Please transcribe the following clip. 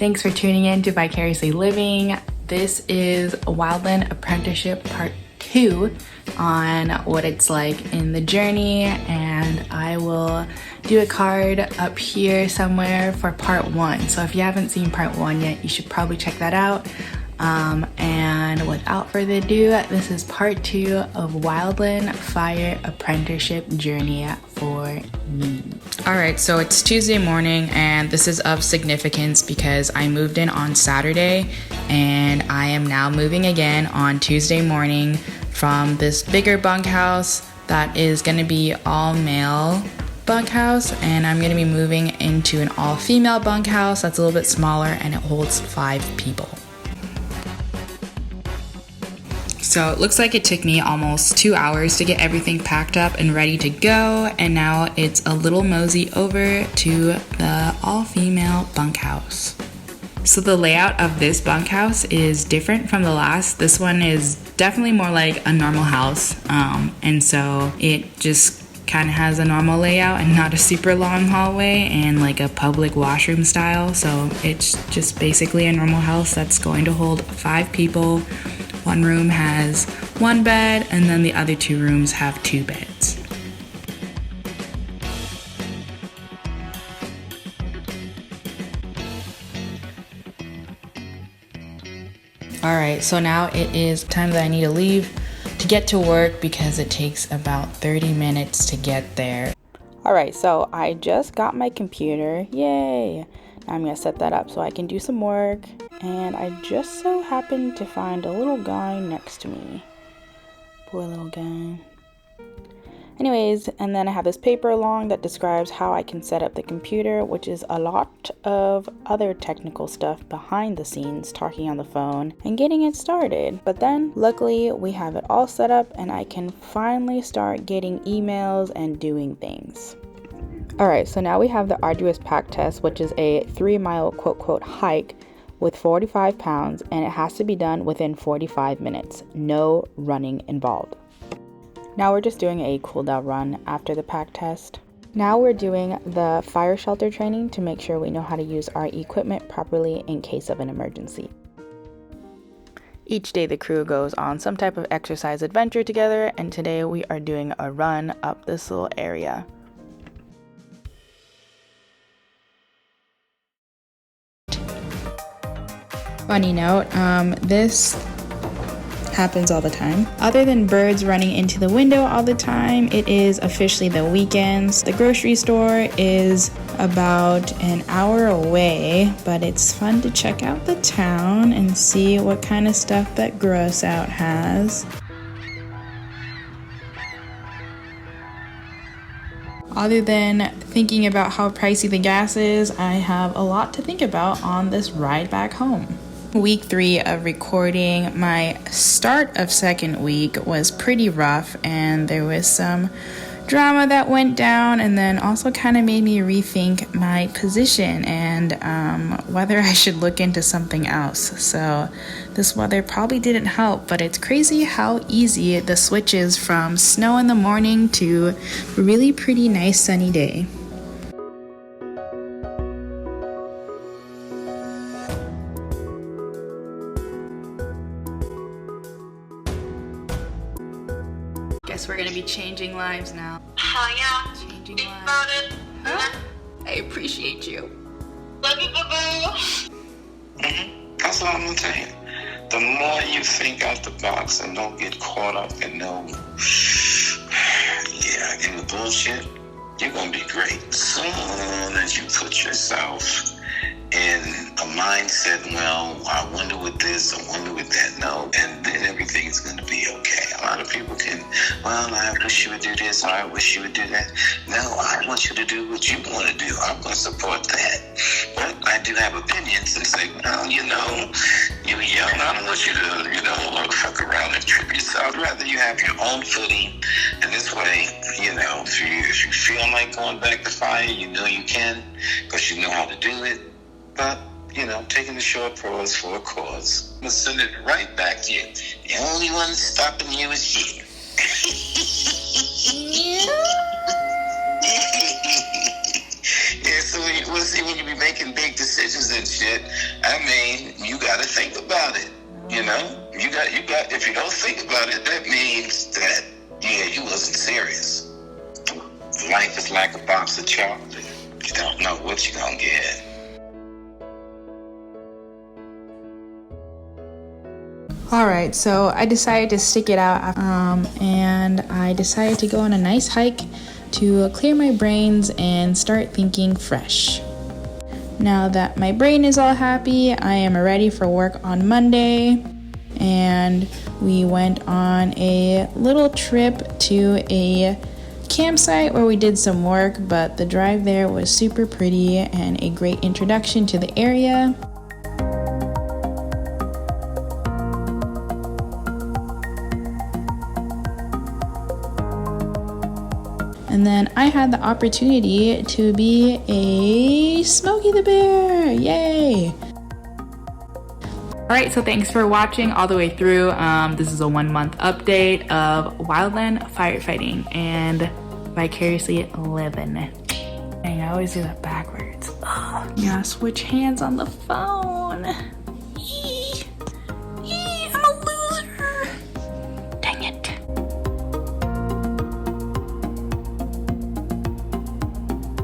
Thanks for tuning in to Vicariously Living. This is Wildland Apprenticeship Part 2 on what it's like in the journey, and I will do a card up here somewhere for Part 1. So if you haven't seen Part 1 yet, you should probably check that out. And without further ado, this is Part 2 of Wildland Fire Apprenticeship Journey for me. Alright, so it's Tuesday morning, and this is of significance because I moved in on Saturday, and I am now moving again on Tuesday morning from this bigger bunkhouse that is going to be all male bunkhouse, and I'm going to be moving into an all female bunkhouse that's a little bit smaller, and it holds 5 people. So it looks like it took me almost 2 hours to get everything packed up and ready to go, and now it's a little mosey over to the all-female bunkhouse. So the layout of this bunkhouse is different from the last. This one is definitely more like a normal house, and so it just kind of has a normal layout and not a super long hallway and like a public washroom style. So it's just basically a normal house that's going to hold 5 people. One room has 1 bed, and then the other 2 rooms have 2 beds. Alright, so now it is time that I need to leave to get to work because it takes about 30 minutes to get there. Alright, so I just got my computer. Yay! Now I'm going to set that up so I can do some work. And I just so happened to find a little guy next to me. Poor little guy. Anyways, and then I have this paper along that describes how I can set up the computer, which is a lot of other technical stuff behind the scenes, talking on the phone and getting it started. But then luckily we have it all set up and I can finally start getting emails and doing things. Alright, so now we have the arduous pack test, which is a 3-mile quote hike with 45 pounds, and it has to be done within 45 minutes. No running involved. Now we're just doing a cool down run after the pack test. Now we're doing the fire shelter training to make sure we know how to use our equipment properly in case of an emergency. Each day the crew goes on some type of exercise adventure together, and today we are doing a run up this little area. Funny note, this happens all the time. Other than birds running into the window all the time, it is officially the weekends. The grocery store is about an hour away, but it's fun to check out the town and see what kind of stuff that Gross Out has. Other than thinking about how pricey the gas is, I have a lot to think about on this ride back home. Week 3 of recording. My start of second week was pretty rough, and there was some drama that went down, and then also kind of made me rethink my position and whether I should look into something else. So this weather probably didn't help, but it's crazy how easy the switch is from snow in the morning to a really pretty nice sunny day. Guess we're gonna be changing lives now. Yeah. Changing Think lives. about it. Huh? I appreciate you. Love you, boo-boo. That's what I'm gonna tell you. The more you think out the box and don't get caught up in in the bullshit, you're gonna be great. As soon as you put yourself in a mindset, well, I wonder what this, I wonder what that, no, and then everything's going to be okay. A lot of people can, well, I wish you would do this, or I wish you would do that. No, I want you to do what you want to do. I'm going to support that. But I do have opinions and say, well, you're young, I don't want you to, fuck around and trip yourself. I'd rather you have your own footing, and this way, if you feel like going back to fire, you know you can, because you know how to do it. But, taking the short pause for a cause. I'm going to send it right back to you. The only one stopping you is you. Yeah, so we'll see when you be making big decisions and shit. I mean, you got to think about it. You know, you got. If you don't think about it, that means that you wasn't serious. Life is like a box of chocolate. You don't know what you're gonna get. Alright, so I decided to stick it out, and I decided to go on a nice hike to clear my brains and start thinking fresh. Now that my brain is all happy, I am ready for work on Monday, and we went on a little trip to a campsite where we did some work, but the drive there was super pretty and a great introduction to the area. And then I had the opportunity to be a Smokey the Bear. Yay! Alright, so thanks for watching all the way through. This is a 1 month update of Wildland firefighting and vicariously living it. Dang, I always do that backwards. Ugh. Yeah, switch hands on the phone.